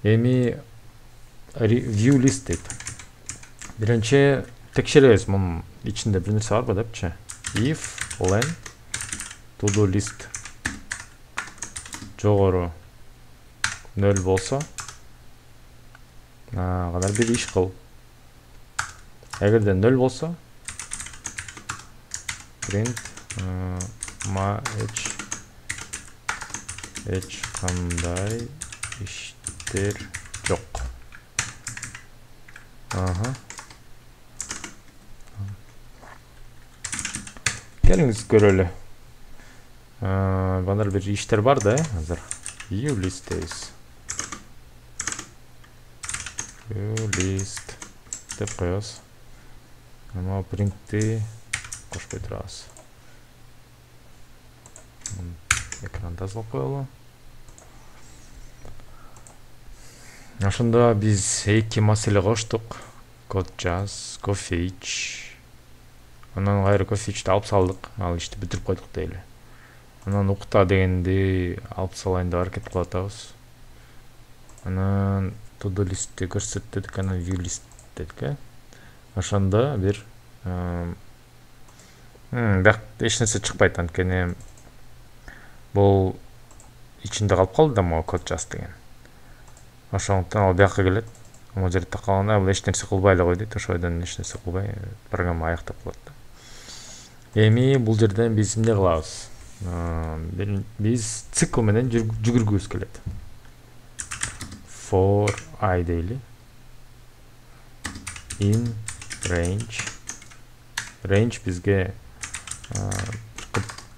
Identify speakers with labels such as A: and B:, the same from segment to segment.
A: Эми view list дейт. Биринчи текшеребиз мунун ичинде бир нерсе барбы депчи. If len to do list жогору 0 болсо, кадар бир иш кыл. Эгерде 0 болсо, print эч кандай иштер жок. Келиңиz көрөлү. Бадар бир иштер бар да, азыр. View list'teyiz. View list деп коебуз. Ama print'ti кошпой турабыз. Экранды тазалап коелу. Ошондо биз эки маселе коштук. Код жаз, coffee. Анан кайра coffee'ти алып салдык. Ал ишти бүтүрүп койдук дейли. Анан укта дегенди алып салайын деп аракет кылып атабыз. Анан to-do list'ти көрсөттүк, анан view list дедик. Ошондо бир бак эч нерсе чыкпайт, анткени бул ичинде калып калды да могу код жаз деген. Ошондуктан ал бияка келет. Могу жерде такалганда бул эч нерсе кылбай эле кой дейт. Ошойдон эч нерсе кылбай программа аяктап калат. Эми бул жерден биз эмне кылабыз? Биз цикл менен жүгүргүбүз келет. For I дейли. In range. Range бизге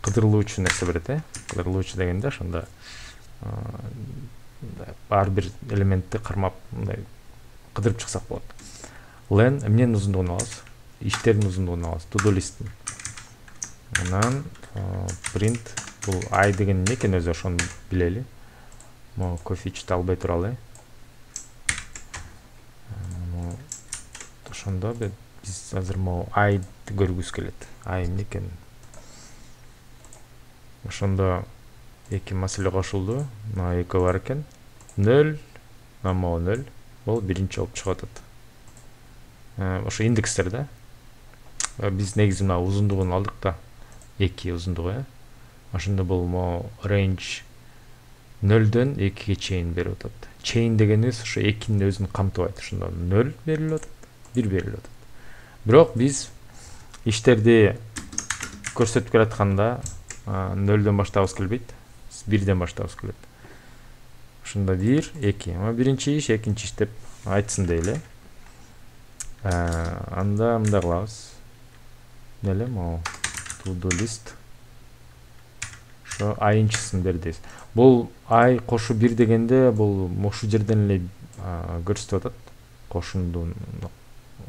A: кыдырылуучу нерсе берет, кыдырылуучу дегенде ошондо ар бир элементти кармап мындай кыдырып чыксак болот. Len эмненин узундугун алабыз? Иштердин узундугун алабыз. To-do list'ин. Анан print бул I деген эмне экен өзү ошону билели. Могу coffee'ти албай туралы. Ошондо биз азыр могу I көргүбүз келет. I эмне экен? Ошондо эки маселе кошулду. Мына эки бар экен. 0, намо 0. Бул биринчи болуп чыгып атат. Ошо индекстер да. Биз негизи мына узундугун алдык да. 2 узундугу. Ошондо бул мо range 0дөн 2ге чейин берип атат. Чейин дегенибиз ошо 2нин өзүн камтыбайт. Ошондо 0 берилип атат, 1 берилип атат. Бирок биз иштерди көрсөтүп келатканда 0дөн баштабыз келбейт, 1ден баштабыз келет. Ошондо 1, 2. Ама биринчи иш, экинчи иш деп айтсын дейли. Анда мындай кылабыз. Деле могу to-do list. Ошо айынчысын бер дейбиз. Бул ай кошу 1 дегенде бул ошол жерден эле көрсөтүп атат. Кошундун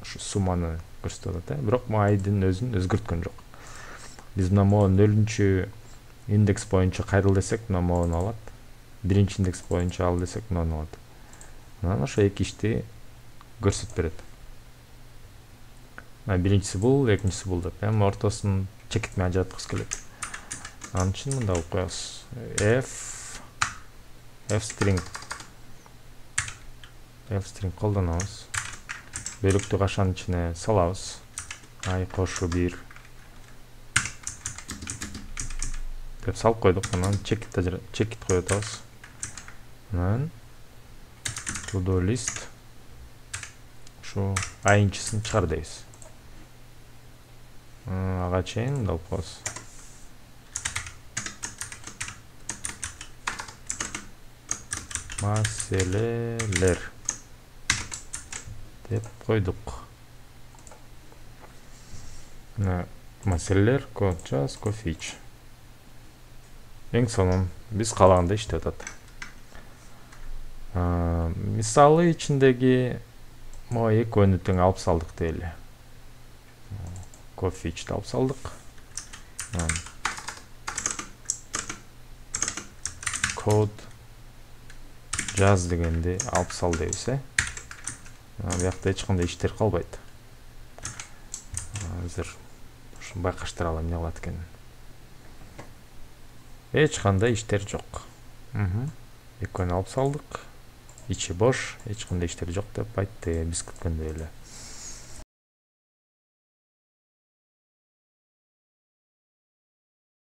A: ошо сумманы көрсөтүп атат. Бирок айдын өзүн өзгөрткөн жок. Биз мына могу 0-чү индекс боюнча кайрыл десек, мына могуну алат. 1-чи индекс боюнча ал десек, муну алат. Анан ошо эки ишти көрсөтүп берет. Биринчиси бул, экинчиси бул деп. Эми ортосун чекитме ажыраткыбыз келет. Анын үчүн мында алып коебуз. F string колдонобуз. Бөлүктү кашанын ичине салабыз. I кошу 1 деп салып койдук. Анан чекит коюп атабыз. Анан to-do list ошо айынчысын чыгар дейбиз. Ага чейин алып коебуз. Маселелер деп койдук. Мына маселелер код жаз coffee. Эң сонун биз каалагандай иштеп атат. Мисалы ичиндеги могу экөөнү тең алып салдык дейли. Coffee'ти алып салдык. Код жаз дегенди алып сал дейбиз, Биякта эч кандай иштер калбайт. Азыр ушу байкаштыра алам эмне кылат экенин. Эч кандай иштер жок. Экөөнү алып салдык. ичи бош, эч кандай иштер жок деп айтты, биз күткөндөй эле.